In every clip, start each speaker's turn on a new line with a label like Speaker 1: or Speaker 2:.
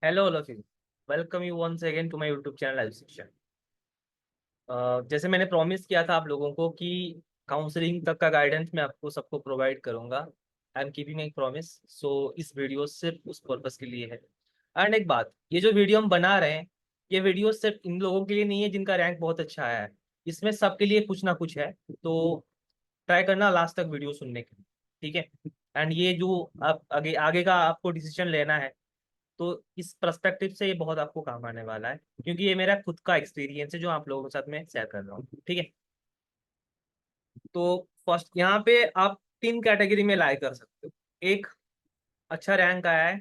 Speaker 1: Hello all of you. Welcome you once again to my YouTube channel live section. जैसे मैंने promise किया था आप लोगों को कि काउंसलिंग तक का गाइडेंस मैं आपको सबको प्रोवाइड करूंगा। I am keeping my promise. So इस वीडियो सिर्फ उस पर्पस के लिए है। एंड एक बात, ये जो वीडियो हम बना रहे हैं, ये वीडियो सिर्फ इन लोगों के लिए नहीं है जिनका रैंक बहुत अच्छा आया है। इसमें सबके लिए कुछ ना कुछ है। तो ट्राई करना लास्ट तक वीडियो सुनने के लिए, ठीक है। एंड ये जो आप आगे आगे का आपको डिसीजन लेना है, तो इस पर्सपेक्टिव से ये बहुत आपको काम आने वाला है, क्योंकि ये मेरा खुद का एक्सपीरियंस है जो आप लोगों के साथ में शेयर कर रहा हूँ, ठीक है। तो फर्स्ट यहाँ पे आप तीन कैटेगरी में लाई कर सकते हो। एक, अच्छा रैंक आया है,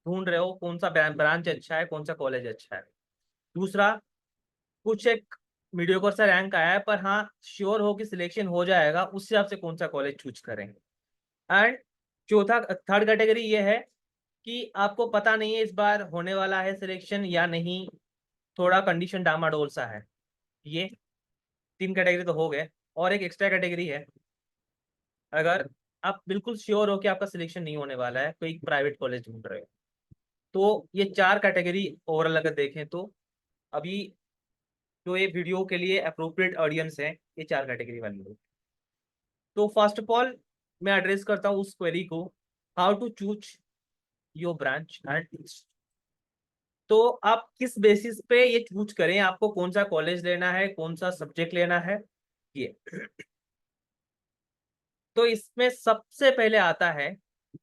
Speaker 1: ढूंढ रहे हो कौन सा ब्रांच अच्छा है, कौन सा कॉलेज अच्छा है। दूसरा, कुछ एक मीडियोकर सा रैंक आया है पर हाँ श्योर हो कि सिलेक्शन हो जाएगा, उस हिसाब से कौन सा कॉलेज चूज करेंगे। एंड चौथा, थर्ड कैटेगरी ये है कि आपको पता नहीं है इस बार होने वाला है सिलेक्शन या नहीं, थोड़ा कंडीशन डामाडोल सा है। ये तीन कैटेगरी तो हो गए। और एक एक्स्ट्रा कैटेगरी है, अगर आप बिल्कुल श्योर हो कि आपका सिलेक्शन नहीं होने वाला है, कोई प्राइवेट कॉलेज ढूंढ रहे हो। तो ये चार कैटेगरी ओवरऑल अगर देखें तो अभी जो ये वीडियो के लिए अप्रोप्रिएट ऑडियंस है, ये चार कैटेगरी वाले लोग। तो फर्स्ट ऑफ ऑल मैं एड्रेस करता हूँ उस क्वेरी को, how to choose your branch and. तो आप किस बेसिस पे ये चूज करें, आपको कौन सा कॉलेज लेना है, कौन सा सब्जेक्ट लेना है, ये। तो इसमें सबसे पहले आता है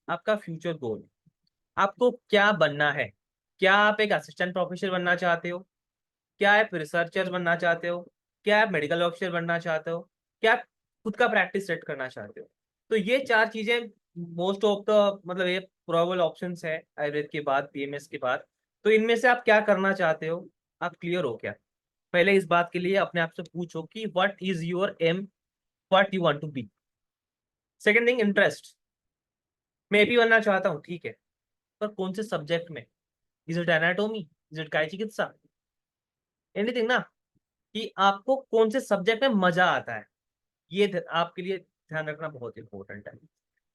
Speaker 1: आपका फ्यूचर गोल। आपको क्या बनना है? क्या आप एक असिस्टेंट प्रोफेसर बनना चाहते हो? क्या आप रिसर्चर बनना चाहते हो? क्या आप मेडिकल ऑफिसर बनना चाहते हो? क्या आप खुद का प्रैक्टिस सेट करना चाहते हो? तो ये चार चीजें मोस्ट ऑफ द मतलब ये प्रोबेबल ऑप्शंस है आयुर्वेद के बाद, बीएमएस के बाद। तो इनमें से आप क्या करना चाहते हो? आप क्लियर हो क्या? पहले इस बात के लिए अपने आप से पूछो कि what is your aim, what you want to be. Second thing, interest. मैं भी बनना चाहता हूँ, ठीक है, पर कौन से सब्जेक्ट में? Is it anatomy, is it काय चिकित्सा, एनीथिंग ना। कि आपको कौन से सब्जेक्ट में मजा आता है, ये आपके लिए ध्यान रखना बहुत इंपॉर्टेंट है।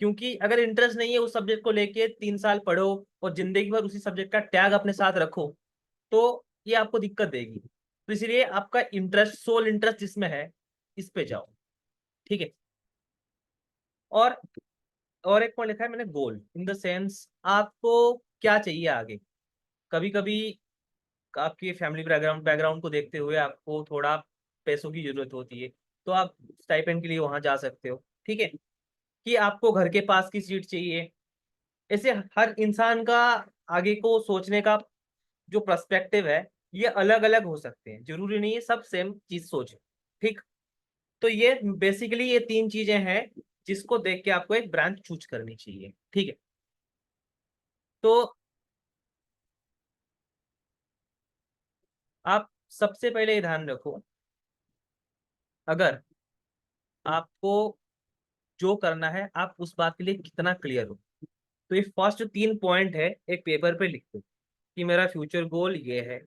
Speaker 1: क्योंकि अगर इंटरेस्ट नहीं है उस सब्जेक्ट को लेके 3 साल पढ़ो और जिंदगी भर उसी सब्जेक्ट का टैग अपने साथ रखो, तो ये आपको दिक्कत देगी। तो इसलिए आपका इंटरेस्ट, सोल इंटरेस्ट जिसमें है, इस पे जाओ, ठीक है। और और एक पॉइंट लिखा है मैंने, गोल इन द सेंस आपको क्या चाहिए आगे। कभी कभी आपकी फैमिली बैकग्राउंड बैकग्राउंड को देखते हुए आपको थोड़ा पैसों की जरूरत होती है, तो आप स्टाइपेंड के लिए वहां जा सकते हो, ठीक है। कि आपको घर के पास की सीट चाहिए, ऐसे हर इंसान का आगे को सोचने का जो पर्सपेक्टिव है, ये अलग अलग हो सकते हैं, जरूरी नहीं है सब सेम चीज सोचे, ठीक। तो ये बेसिकली ये तीन चीजें हैं जिसको देख के आपको एक ब्रांच चूज करनी चाहिए, ठीक है। तो आप सबसे पहले ये ध्यान रखो, अगर आपको जो करना है आप उस बात के लिए कितना क्लियर हो। तो ये फर्स्ट जो 3 पॉइंट है एक पेपर पे लिख दो कि मेरा फ्यूचर गोल ये है,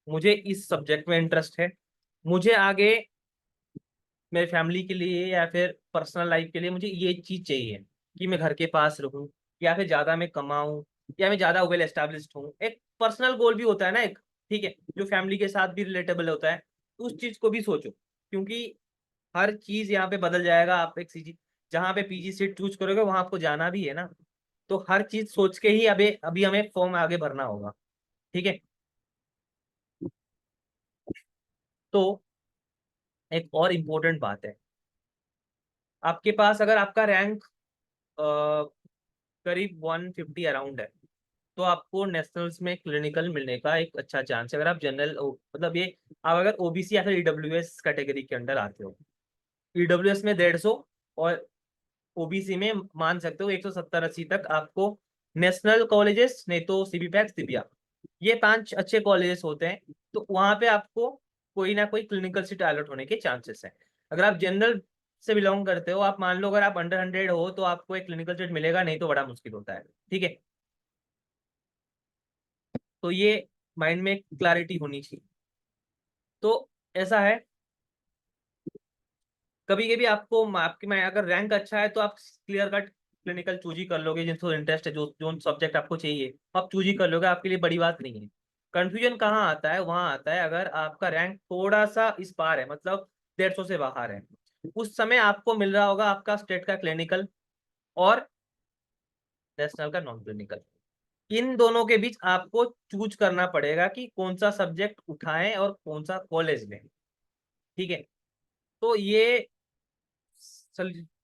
Speaker 1: मुझे इस सब्जेक्ट में इंटरेस्ट है, मुझे आगे मेरे फैमिली के लिए या फिर पर्सनल लाइफ के लिए मुझे ये चीज चाहिए कि मैं घर के पास रहूं, या फिर ज्यादा मैं कमाऊं, या मैं ज्यादा वेल एस्टेब्लिश्ड हूँ। एक पर्सनल गोल भी होता है ना एक, ठीक है, जो फैमिली के साथ भी रिलेटेबल होता है। तो उस चीज को भी सोचो, क्योंकि हर चीज यहाँ पे बदल जाएगा। आप एक सीजी जहाँ पे पीजी सीट चूज करोगे वहां आपको जाना भी है ना। तो हर चीज सोच के ही अभी अभी हमें फॉर्म आगे भरना होगा, ठीक है। तो एक और इम्पोर्टेंट बात है, आपके पास अगर आपका रैंक करीब 150 अराउंड है, तो आपको नेशनल्स में क्लिनिकल मिलने का एक अच्छा चांस है। अगर आप जनरल मतलब ये, आप अगर ओबीसी या फिर ईडब्ल्यूएस कैटेगरी के अंडर आते हो, ईडब्ल्यूएस में 150 और ओबीसी में मान सकते हो 170-80 तक आपको नेशनल कॉलेजेस, नहीं तो सीबीपैक सीबिया, ये 5 अच्छे कॉलेजेस होते हैं। तो वहां पे आपको कोई ना कोई क्लिनिकल सीट अलॉट होने के चांसेस है। अगर आप जनरल से बिलोंग करते हो, आप मान लो अगर आप अंडर 100 हो तो आपको एक क्लिनिकल सीट मिलेगा, नहीं तो बड़ा मुश्किल होता है, ठीक है। तो ये माइंड में क्लैरिटी होनी चाहिए। तो ऐसा है, कभी कभी आपको आपके में अगर रैंक अच्छा है तो आप क्लियर कट क्लिनिकल चूज ही कर लोगे, जिनको इंटरेस्ट है, जो जो सब्जेक्ट आपको चाहिए आप चूज ही कर लोगे, आपके लिए बड़ी बात नहीं है। कंफ्यूजन कहाँ आता है, वहां आता है अगर आपका रैंक थोड़ा सा इस पार है, मतलब 150 से बाहर है, उस समय आपको मिल रहा होगा आपका स्टेट का क्लिनिकल और नेशनल का नॉन क्लिनिकल। इन दोनों के बीच आपको चूज करना पड़ेगा कि कौन सा सब्जेक्ट उठाएं और कौन सा कॉलेज लें। ठीक है, तो ये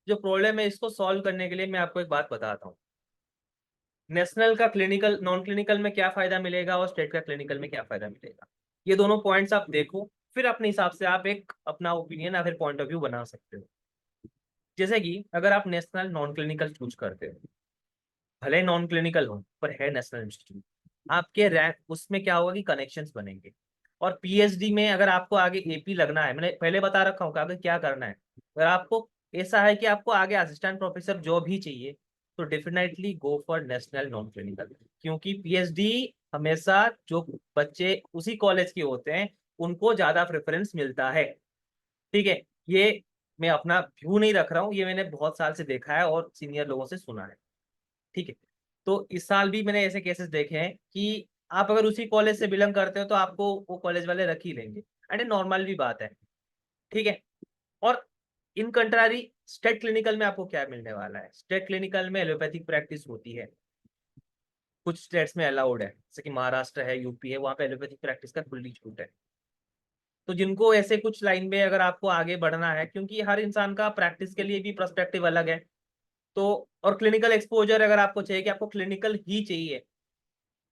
Speaker 1: जो प्रॉब्लम है इसको सॉल्व करने के लिए मैं आपको एक बात बताता हूँ। नेशनल का क्लिनिकल नॉन क्लिनिकल में क्या फायदा मिलेगा और स्टेट का क्लिनिकल में क्या फायदा मिलेगा, ये दोनों पॉइंट्स आप देखो, फिर अपने हिसाब से आप एक अपना ओपिनियन या फिर पॉइंट ऑफ व्यू बना सकते हो। जैसे कि अगर आप नेशनल नॉन क्लिनिकल चूज करते हो, भले नॉन क्लिनिकल हो पर है नेशनल इंस्टीट्यूट, आपके रैंक उसमें क्या होगा कि कनेक्शंस बनेंगे। और पीएचडी में अगर आपको आगे एपी लगना है, मैंने पहले बता रखा हूँ कि आगे क्या करना है, अगर आपको ऐसा है कि आपको आगे असिस्टेंट प्रोफेसर जॉब ही चाहिए, तो definitely go for national non clinical. क्योंकि पीएचडी हमेशा जो बच्चे उसी कॉलेज के होते हैं उनको ज्यादा प्रेफरेंस मिलता है। ठीक है, ये मैं अपना व्यू नहीं रख रहा हूँ, ये मैंने बहुत साल से देखा है और सीनियर लोगों से सुना है। ठीक है, तो इस साल भी मैंने ऐसे केसेस देखे हैं कि आप अगर उसी कॉलेज से बिलोंग करते हो तो आपको वो कॉलेज वाले रख ही लेंगे, एंड नॉर्मल भी बात है। ठीक है, और इन कंट्रारी स्टेट क्लिनिकल में आपको क्या मिलने वाला है, स्टेट क्लिनिकल में एलोपैथिक प्रैक्टिस होती है, कुछ स्टेट्स में अलाउड है, जैसे कि महाराष्ट्र है, यूपी है, वहां पे एलोपैथिक प्रैक्टिस का खुली छूट है। तो जिनको ऐसे कुछ लाइन में अगर आपको आगे बढ़ना है, क्योंकि हर इंसान का प्रैक्टिस के लिए भी पर्सपेक्टिव अलग है, तो और क्लिनिकल एक्सपोजर अगर आपको चाहिए कि आपको क्लिनिकल ही चाहिए,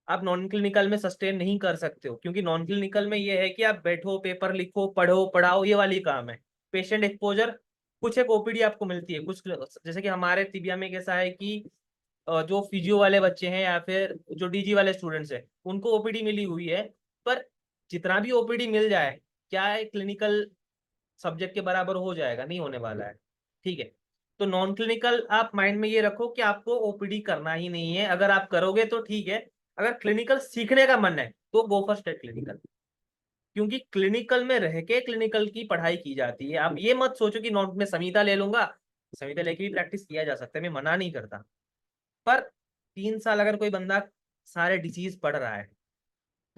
Speaker 1: आप नॉन क्लिनिकल में सस्टेन नहीं कर सकते हो, क्योंकि नॉन क्लिनिकल में ये है कि आप बैठो, पेपर लिखो, पढ़ो पढ़ाओ, ये वाली काम है। पेशेंट एक्सपोजर कुछ एक ओपीडी आपको मिलती है कुछ, जैसे कि हमारे तिबिया में कैसा है कि जो फिजियो वाले बच्चे हैं या फिर जो डीजी वाले स्टूडेंट्स हैं उनको ओपीडी मिली हुई है, पर जितना भी ओपीडी मिल जाए, क्या है, क्लिनिकल सब्जेक्ट के बराबर हो जाएगा, नहीं होने वाला है। ठीक है, तो नॉन क्लिनिकल आप माइंड में ये रखो कि आपको ओपीडी करना ही नहीं है, अगर आप करोगे तो ठीक है, अगर क्लिनिकल सीखने का मन है तो गो फॉर स्टेट क्लिनिकल। क्योंकि क्लिनिकल में रह के क्लिनिकल की पढ़ाई की जाती है। आप ये मत सोचो कि नॉन में संहिता ले लूंगा, संहिता लेके भी प्रैक्टिस किया जा सकता है, मैं मना नहीं करता, पर 3 साल अगर कोई बंदा सारे डिजीज पढ़ रहा है,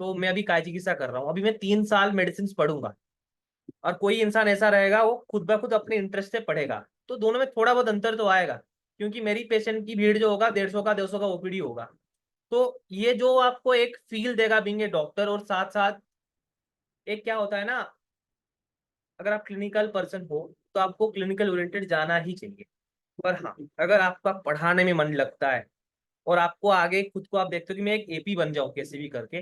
Speaker 1: तो मैं अभी काय चिकित्सा कर रहा हूँ, अभी मैं 3 साल मेडिसिन पढ़ूंगा, और कोई इंसान ऐसा रहेगा वो खुद ब खुद अपने इंटरेस्ट से पढ़ेगा, तो दोनों में थोड़ा बहुत अंतर तो आएगा। क्योंकि मेरी पेशेंट की भीड़ जो होगा 150 का 200 का ओपीडी होगा, तो ये जो आपको एक फील देगा बीइंग ए डॉक्टर, और साथ साथ एक क्या होता है ना, अगर आप क्लिनिकल पर्सन हो तो आपको क्लिनिकल ओरिएंटेड जाना ही चाहिए। पर हाँ, अगर आपका पढ़ाने में मन लगता है और आपको आगे खुद को आप देखते हो कि मैं एक एपी बन जाऊं कैसे भी करके,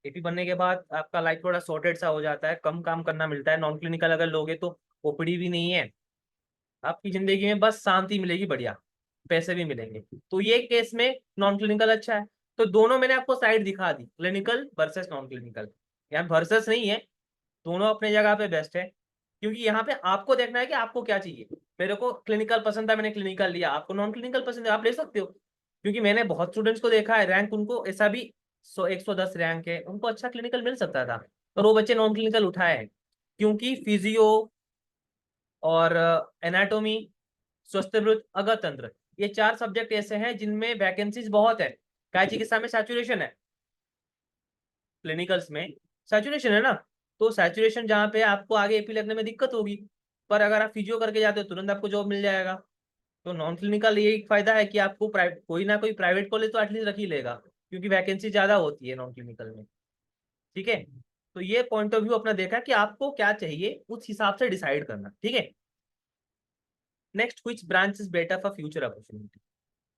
Speaker 1: एपी बनने के बाद आपका लाइफ थोड़ा सॉर्टेड सा हो जाता है, कम काम करना मिलता है, नॉन क्लिनिकल अगर लोगे तो ओपीडी भी नहीं है, आपकी जिंदगी में बस शांति मिलेगी, बढ़िया पैसे भी मिलेंगे, तो ये केस में नॉन क्लिनिकल अच्छा है। तो दोनों मैंने आपको साइड दिखा दी, क्लिनिकल वर्सेस नॉन क्लिनिकल, यहाँ वर्सेस नहीं है, दोनों अपने जगह पे बेस्ट है। क्योंकि यहाँ पे आपको देखना है कि आपको क्या चाहिए। मेरे को क्लिनिकल पसंद था, मैंने क्लिनिकल लिया, आपको नॉन क्लिनिकल पसंद है, आप ले सकते हो। क्योंकि मैंने बहुत स्टूडेंट्स को देखा है, रैंक उनको ऐसा भी 110 रैंक है, उनको अच्छा क्लिनिकल मिल सकता था, पर वो बच्चे नॉन क्लिनिकल उठाए हैं। क्योंकि फिजियो और एनाटोमी, स्वस्थ अगत तंत्र, ये 4 सब्जेक्ट ऐसे हैं जिनमें वैकेंसीज बहुत है। काय चिकित्सा में सैचुरेशन है, क्लिनिकल्स में सैचुरेशन है ना, तो सैचुरेशन जहाँ पे आपको आगे एपी लगने में दिक्कत होगी, पर अगर आप फिजियो करके जाते हो तुरंत आपको जॉब मिल जाएगा। तो नॉन क्लिनिकल ये एक फायदा है कि आपको प्राइवेट कोई ना कोई प्राइवेट कॉलेज तो एटलीस्ट रख ही लेगा, क्योंकि वैकेंसी ज्यादा होती है नॉन क्लिनिकल में। ठीक है, तो ये पॉइंट ऑफ व्यू अपना देखा कि आपको क्या चाहिए, उस हिसाब से डिसाइड करना। ठीक है, next, which branch is better for future opportunity.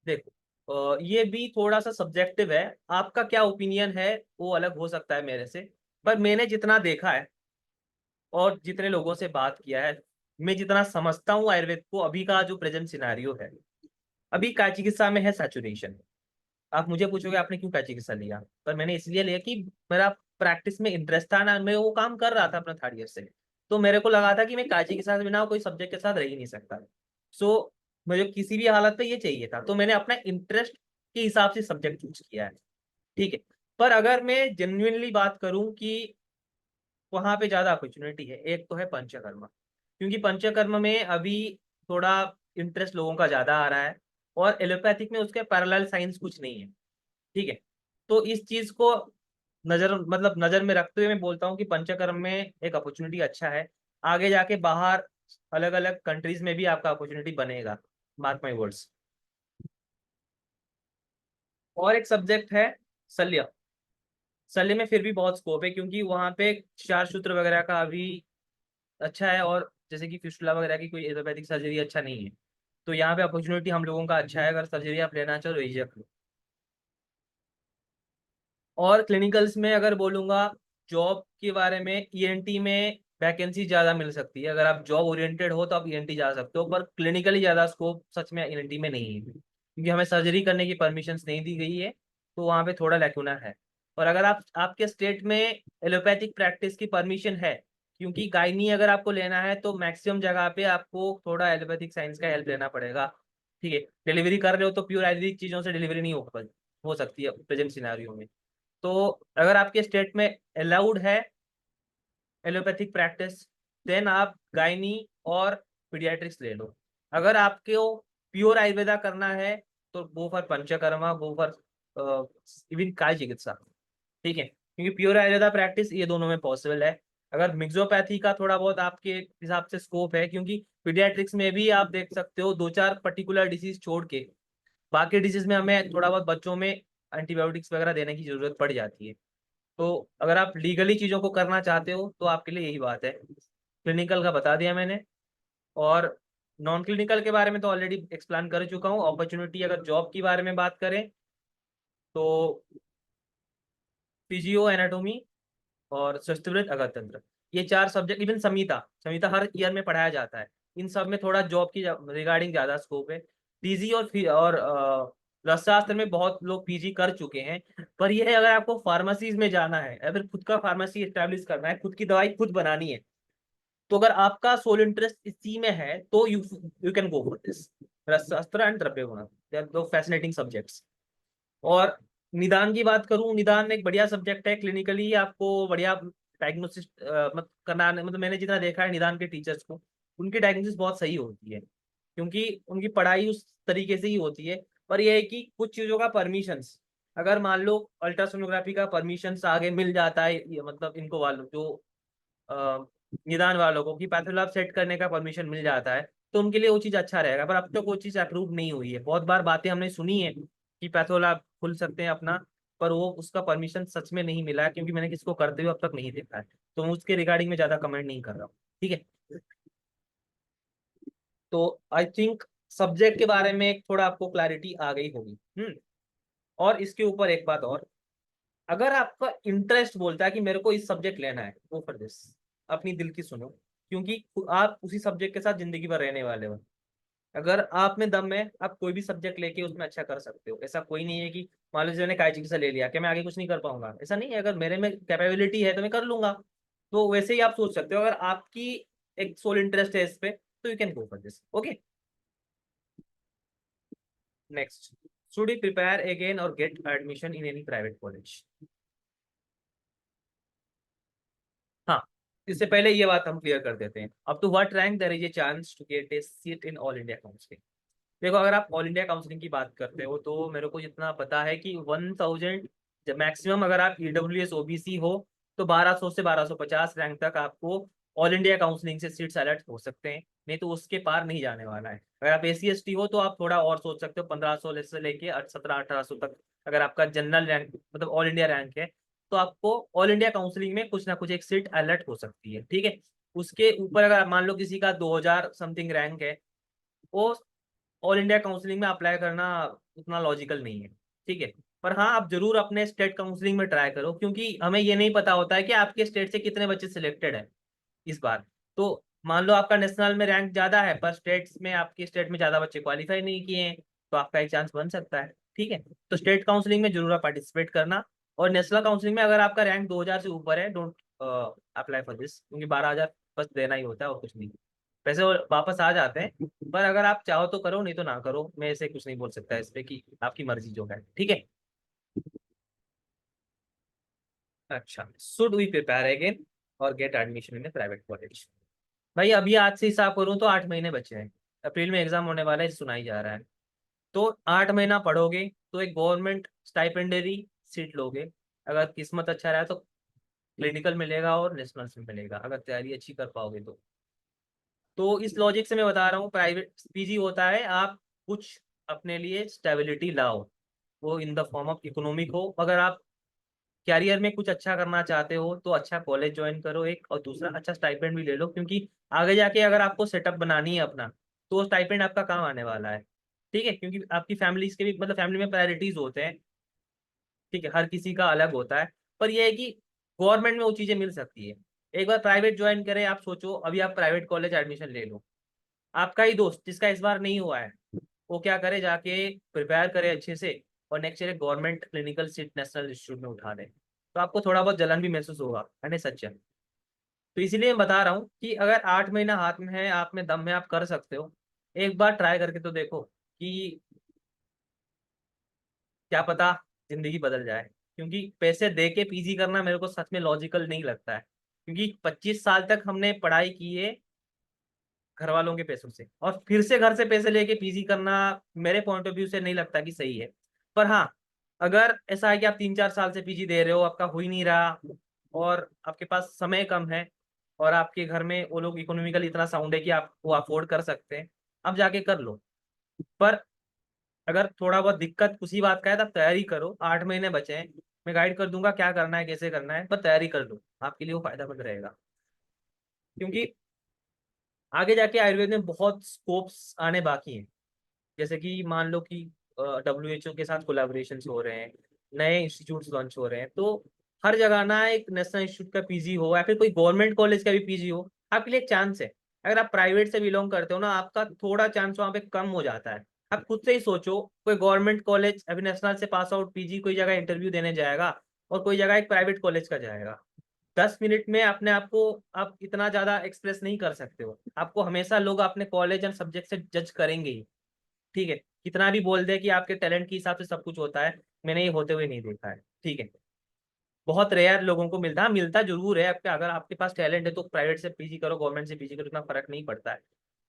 Speaker 1: देखो ये भी थोड़ा सा सब्जेक्टिव है, आपका क्या ओपिनियन है वो अलग हो सकता है मेरे से, पर मैंने जितना देखा है और जितने लोगों से बात किया है, मैं जितना समझता हूँ आयुर्वेद को, अभी का जो प्रेजेंट सिनारियो है, अभी काय चिकित्सा में है सैचुरेशन। आप मुझे पूछोगे आपने क्यों काय चिकित्सा लिया, पर मैंने इसलिए लिया कि मेरा प्रैक्टिस में इंटरेस्ट था ना, मैं वो काम कर रहा था अपना 3rd ईयर से, तो मेरे को लगा था कि मैं काय चिकित्सा के बिना कोई सब्जेक्ट के साथ रह ही नहीं सकता। सो मुझे किसी भी हालत में ये चाहिए था, तो मैंने अपना इंटरेस्ट के हिसाब से सब्जेक्ट चूज किया है। ठीक है, पर अगर मैं जेन्युइनली बात करूं कि वहां पे ज्यादा अपॉर्चुनिटी है, एक तो है पंचकर्मा, क्योंकि पंचकर्म में अभी थोड़ा इंटरेस्ट लोगों का ज्यादा आ रहा है। और एलोपैथिक में उसके पैरेलल साइंस कुछ नहीं है, ठीक है। तो इस चीज को नजर में रखते हुए मैं बोलता हूँ कि पंचकर्म में एक अपॉर्चुनिटी अच्छा है। आगे जाके बाहर अलग अलग कंट्रीज में भी आपका अपॉर्चुनिटी बनेगा, मार्क माई वर्ड्स। और एक सब्जेक्ट है शल्य। शल्य में फिर भी बहुत स्कोप है, क्योंकि वहां पे चार सूत्र वगैरह का अभी अच्छा है, और जैसे कि फिस्टुला वगैरह की कोई एलोपैथिक सर्जरी अच्छा नहीं है। तो यहाँ पे अपॉर्चुनिटी हम लोगों का अच्छा है, अगर सर्जरी आप लेना चाहो तो एजिया। और क्लिनिकल्स में अगर बोलूंगा जॉब के बारे में, ईएनटी में वैकेंसी ज़्यादा मिल सकती है। अगर आप जॉब ओरिएंटेड हो तो आप ईएनटी जा सकते हो, पर क्लिनिकली ज़्यादा स्कोप सच में ईएनटी में नहीं है, क्योंकि हमें सर्जरी करने की परमिशन नहीं दी गई है। तो वहाँ पे थोड़ा लैकुना है। और अगर आप आपके स्टेट में एलोपैथिक प्रैक्टिस की परमिशन है, क्योंकि गायनी अगर आपको लेना है तो मैक्सिमम जगह पे आपको थोड़ा एलोपैथिक साइंस का हेल्प लेना पड़ेगा, ठीक है। डिलीवरी कर रहे हो तो प्योर आयुर्वेदिक चीज़ों से डिलीवरी नहीं हो सकती है प्रेजेंट सिनारियो में। तो अगर आपके स्टेट में अलाउड है एलोपैथिक प्रैक्टिस, देन आप गायनी और पीडियाट्रिक्स ले लो। अगर आपको प्योर आयुर्वेदा करना है तो go for panchakarma, go for even काय चिकित्सा, ठीक है, क्योंकि प्योर आयुर्वेदा प्रैक्टिस ये दोनों में पॉसिबल है। अगर मिक्सोपैथी का थोड़ा बहुत आपके हिसाब से स्कोप है, क्योंकि पीडियाट्रिक्स में भी आप देख सकते हो दो चार पर्टिकुलर डिसीज छोड़ के बाकी डिसीज में हमें थोड़ा बहुत बच्चों में एंटीबायोटिक्स वगैरह देने की जरूरत पड़ जाती है। तो अगर आप लीगली चीज़ों को करना चाहते हो तो आपके लिए यही बात है। क्लिनिकल का बता दिया मैंने, और नॉन क्लिनिकल के बारे में तो ऑलरेडी एक्सप्लेन कर चुका हूँ। अपॉर्चुनिटी अगर जॉब की बारे में बात करें तो फिजियो एनाटोमी और स्वस्थवृत अगत तंत्र, ये चार सब्जेक्ट, इवन संहिता, संहिता हर ईयर में पढ़ाया जाता है। इन सब में थोड़ा जॉब की रिगार्डिंग ज्यादा स्कोप है। पीजी और रसशास्त्र में बहुत लोग पीजी कर चुके हैं। पर यह है, अगर आपको फार्मेसीज में जाना है, अगर खुद का फार्मेसी एस्टेब्लिश करना है, खुद की दवाई खुद बनानी है, तो अगर आपका सोल इंटरेस्ट इसी में है तो you can go for this. Rasashastra and Dravyaguna, they are दो फैसिनेटिंग सब्जेक्ट्स। और निदान की बात करूं, निदान एक बढ़िया सब्जेक्ट है। क्लिनिकली आपको बढ़िया डायग्नोसिस मत करना, मतलब मैंने जितना देखा है निदान के टीचर्स को, उनकी डायग्नोसिस बहुत सही होती है, क्योंकि उनकी पढ़ाई उस तरीके से ही होती है। पर यह है कि कुछ चीज़ों का परमिशंस, अगर मान लो अल्ट्रासोनोग्राफी का परमिशंस आगे मिल जाता है, ये मतलब इनको वालों जो अ, निदान वालों को कि पैथोलैब सेट करने का परमिशन मिल जाता है, तो उनके लिए वो चीज़ अच्छा रहेगा। पर अब तक वो चीज़ अप्रूव नहीं हुई है। बहुत बार बातें हमने सुनी है कि पैथोलैब खुल सकते हैं अपना, पर वो उसका परमिशन सच में नहीं मिला है, क्योंकि मैंने किसको करते हुए अब तक नहीं देखा है। तो मैं उसके रिगार्डिंग में ज़्यादा कमेंट नहीं कर रहा हूँ, ठीक है। तो आई थिंक सब्जेक्ट के बारे में थोड़ा आपको क्लैरिटी आ गई होगी। और इसके ऊपर एक बात और, अगर आपका इंटरेस्ट बोलता है कि मेरे को इस सब्जेक्ट लेना है, गो फॉर दिस। अपनी दिल की सुनो, क्योंकि आप उसी सब्जेक्ट के साथ जिंदगी भर रहने वाले हो। अगर आप में दम है, आप कोई भी सब्जेक्ट लेके उसमें अच्छा कर सकते हो। ऐसा कोई नहीं है कि मान लीजिए मैंने काय चिकित्सा ले लिया कि मैं आगे कुछ नहीं कर पाऊंगा, ऐसा नहीं है। अगर मेरे में कैपेबिलिटी है तो मैं कर लूंगा। तो वैसे ही आप सोच सकते हो, अगर आपकी एक सोल इंटरेस्ट है इस पे, तो you can go for this, okay. Next, should you prepare again और get admission in any private college? हाँ, इससे पहले ये बात हम क्लियर कर देते हैं। Up to what rank there is a chance to get a seat in all India counselling? देखो, अगर आप ऑल इंडिया काउंसलिंग की बात करते हो तो मेरे को जितना पता है कि 1000 जब मैक्सिमम, अगर आप ईडब्ल्यूएस ओबीसी हो तो 1200 से 1250 रैंक तक आपको ऑल इंडिया काउंसलिंग से सीट्स अलर्ट हो सकते हैं। नहीं तो उसके पार नहीं जाने वाला है। अगर आप एस सी हो तो आप थोड़ा और सोच सकते हो, 1500 से लेके 1700-1800 तक। अगर आपका जनरल रैंक मतलब ऑल इंडिया रैंक है, तो आपको ऑल इंडिया काउंसलिंग में कुछ ना कुछ एक सीट अलर्ट हो सकती है, ठीक है। उसके ऊपर अगर मान लो किसी का 2000 समथिंग रैंक है, वो ऑल इंडिया काउंसलिंग में अप्लाई करना उतना लॉजिकल नहीं है, ठीक है। पर हाँ, आप जरूर अपने स्टेट काउंसलिंग में ट्राई करो, क्योंकि हमें ये नहीं पता होता है कि आपके स्टेट से कितने बच्चे सिलेक्टेड है इस बार। तो मान लो आपका नेशनल में रैंक ज्यादा है, पर स्टेट्स में आपके स्टेट में ज्यादा बच्चे क्वालिफाई नहीं किए हैं, तो आपका एक चांस बन सकता है, ठीक है। तो स्टेट काउंसलिंग में जरूर पार्टिसिपेट करना। और नेशनल काउंसलिंग में अगर आपका रैंक 2000 से ऊपर है, डोंट अप्लाई फॉर दिस, क्योंकि 12,000 बस देना ही होता है और कुछ नहीं। पैसे वो वापस आ जाते हैं। पर अगर आप चाहो तो करो, नहीं तो ना करो। मैं ऐसे कुछ नहीं बोल सकता इस पे, कि आपकी मर्जी जो है, ठीक है। अच्छा, शुड वी प्रिपेयर अगेन और get admission in private college? भाई अभी आज से हिसाब करूँ तो 8 महीने बचे हैं। अप्रैल में एग्जाम होने वाला है, सुनाई जा रहा है। तो 8 महीना पढ़ोगे तो एक गवर्नमेंट स्टाइपेंडरी सीट लोगे। अगर किस्मत अच्छा रहा तो क्लिनिकल मिलेगा और नेशनल से मिलेगा, अगर तैयारी अच्छी कर पाओगे तो इस लॉजिक से मैं बता रहा हूँ प्राइवेट पीजी होता है आप कुछ अपने लिए स्टेबिलिटी लाओ, वो in the form of economic हो। अगर आप कैरियर में कुछ अच्छा करना चाहते हो तो अच्छा कॉलेज ज्वाइन करो एक, और दूसरा अच्छा स्टाइपेंड भी ले लो, क्योंकि आगे जाके अगर आपको सेटअप बनानी है अपना तो स्टाइपेंड आपका काम आने वाला है। ठीक है, क्योंकि आपकी फैमिली के भी मतलब फैमिली में प्रायोरिटीज होते हैं। ठीक है, हर किसी का अलग होता है। पर यह है कि गवर्नमेंट में वो चीजें मिल सकती है। एक बार प्राइवेट ज्वाइन करें, आप सोचो अभी आप प्राइवेट कॉलेज एडमिशन ले लो, आपका ही दोस्त जिसका इस बार नहीं हुआ है वो क्या करे, जाके प्रिपेयर करे अच्छे से और next year government clinical seat national institute में उठा दे, तो आपको थोड़ा बहुत जलन भी महसूस होगा, है ना सच है। तो इसीलिए मैं बता रहा हूँ कि अगर 8 महीना हाथ में है, आप में दम है, आप कर सकते हो। एक बार ट्राई करके तो देखो कि क्या पता जिंदगी बदल जाए। क्योंकि पैसे दे के पीजी करना मेरे को सच में लॉजिकल नहीं लगता है, क्योंकि 25 साल तक हमने पढ़ाई की है घर वालों के पैसों से, और फिर से घर से पैसे लेके पीजी करना मेरे पॉइंट ऑफ व्यू से नहीं लगता कि सही है। पर हाँ, अगर ऐसा है कि आप 3-4 साल से पीजी दे रहे हो, आपका हो ही नहीं रहा, और आपके पास समय कम है, और आपके घर में वो लोग इकोनॉमिकली इतना साउंड है कि आप वो अफोर्ड कर सकते हैं, अब जाके कर लो। पर अगर थोड़ा बहुत दिक्कत उसी बात का है तब तैयारी करो, 8 महीने बचे हैं, मैं गाइड कर दूंगा क्या करना है कैसे करना है, पर तैयारी कर लो, आपके लिए वो फायदेमंद रहेगा। क्योंकि आगे जाके आयुर्वेद में बहुत स्कोप्स आने बाकी हैं। जैसे कि मान लो कि WHO के साथ कोलैबोरेशन हो रहे हैं, नए इंस्टीट्यूट्स लॉन्च हो रहे हैं, तो हर जगह ना एक नेशनल इंस्टीट्यूट का पीजी हो या फिर कोई गवर्नमेंट कॉलेज का भी पीजी हो, आपके लिए एक चांस है। अगर आप प्राइवेट से बिलोंग करते हो ना, आपका थोड़ा चांस वहाँ पे कम हो जाता है। आप खुद से ही सोचो, कोई गवर्नमेंट कॉलेज अभी नेशनल से पास आउट पीजी कोई जगह इंटरव्यू देने जाएगा, और कोई जगह एक प्राइवेट कॉलेज का जाएगा, 10 मिनट में अपने आप को आप इतना ज्यादा एक्सप्रेस नहीं कर सकते हो। आपको हमेशा लोग अपने कॉलेज एंड सब्जेक्ट से जज करेंगे ही। ठीक है, कितना भी बोल दे कि आपके टैलेंट के हिसाब से सब कुछ होता है, मैंने ये होते हुए नहीं देखा है। ठीक है, बहुत रेयर लोगों को मिलता है, हाँ, मिलता जरूर है। आपके अगर आपके पास टैलेंट है तो प्राइवेट से पीजी करो, गवर्नमेंट से पीजी करो, इतना फर्क नहीं पड़ता है।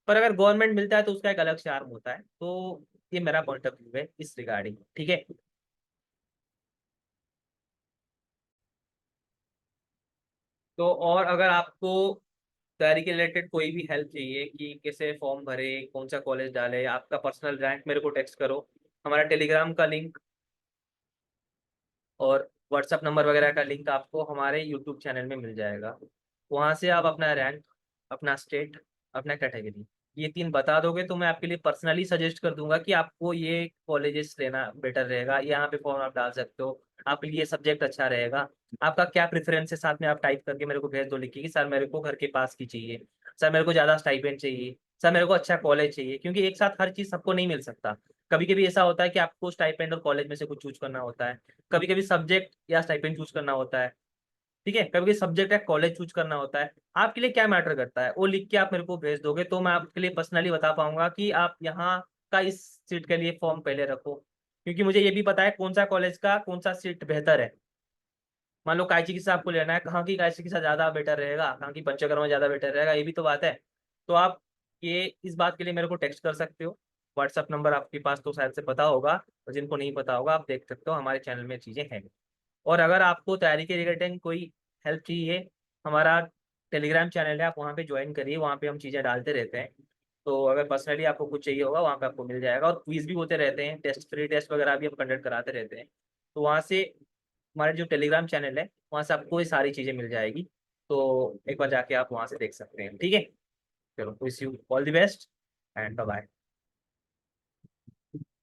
Speaker 1: पर अगर गवर्नमेंट मिलता है तो उसका एक अलग चार्म होता है। तो ये मेरा पॉइंट ऑफ व्यू है इस रिगार्डिंग। ठीक है, तो और अगर आपको तैयारी के रिलेटेड कोई भी हेल्प चाहिए कि कैसे फॉर्म भरे, कौन सा कॉलेज डाले, आपका पर्सनल रैंक मेरे को टेक्स्ट करो। हमारा टेलीग्राम का लिंक और व्हाट्सअप नंबर वगैरह का लिंक आपको हमारे यूट्यूब चैनल में मिल जाएगा। वहाँ से आप अपना रैंक, अपना स्टेट, अपना कैटेगरी, ये 3 बता दोगे तो मैं आपके लिए पर्सनली सजेस्ट कर दूंगा कि आपको ये कॉलेजेस लेना बेटर रहेगा, यहाँ पे फॉर्म आप डाल सकते हो, आपके लिए सब्जेक्ट अच्छा रहेगा। आपका क्या प्रेफरेंस है साथ में आप टाइप करके मेरे को भेज दो, लिखिए कि सर मेरे को घर के पास की चाहिए, सर मेरे को ज़्यादा स्टाइपेंड चाहिए, सर मेरे को अच्छा कॉलेज चाहिए, क्योंकि एक साथ हर चीज़ सबको नहीं मिल सकता। कभी कभी ऐसा होता है कि आपको स्टाइपेंड और कॉलेज में से कुछ चूज करना होता है, कभी कभी सब्जेक्ट या स्टाइपेंड चूज करना होता है। ठीक है, कभी कभी सब्जेक्ट या कॉलेज चूज करना होता है। आपके लिए क्या मैटर करता है वो लिख के आप मेरे को भेज दोगे तो मैं आपके लिए पर्सनली बता पाऊंगा कि आप यहाँ का इस सीट के लिए फॉर्म पहले रखो, क्योंकि मुझे ये भी पता है कौन सा कॉलेज का कौन सा सीट बेहतर है। मान लो काय चिकित्सा आपको लेना है, कहाँ की काय चिकित्सा ज्यादा बेटर रहेगा, कहाँ की पंचकर्मा ज्यादा बेटर रहेगा, ये भी तो बात है। तो आप ये इस बात के लिए मेरे को टेक्स्ट कर सकते हो। व्हाट्सअप नंबर आपके पास तो शायद से पता होगा, और जिनको नहीं पता होगा आप देख सकते हो, हमारे चैनल में चीजें हैं। और अगर आपको तैयारी के रिगार्डिंग कोई हेल्प चाहिए, हमारा टेलीग्राम चैनल है, आप वहाँ पे ज्वाइन करिए, वहाँ पे हम चीज़ें डालते रहते हैं। तो अगर पर्सनली आपको कुछ चाहिए होगा वहाँ पे आपको मिल जाएगा, और क्विज भी होते रहते हैं, टेस्ट फ्री टेस्ट वगैरह भी हम कंडक्ट कराते रहते हैं। तो वहाँ से हमारे जो टेलीग्राम चैनल है वहाँ से आपको ये सारी चीज़ें मिल जाएगी। तो एक बार जाके आप वहाँ से देख सकते हैं। ठीक है, चलो, wish you all the best and bye.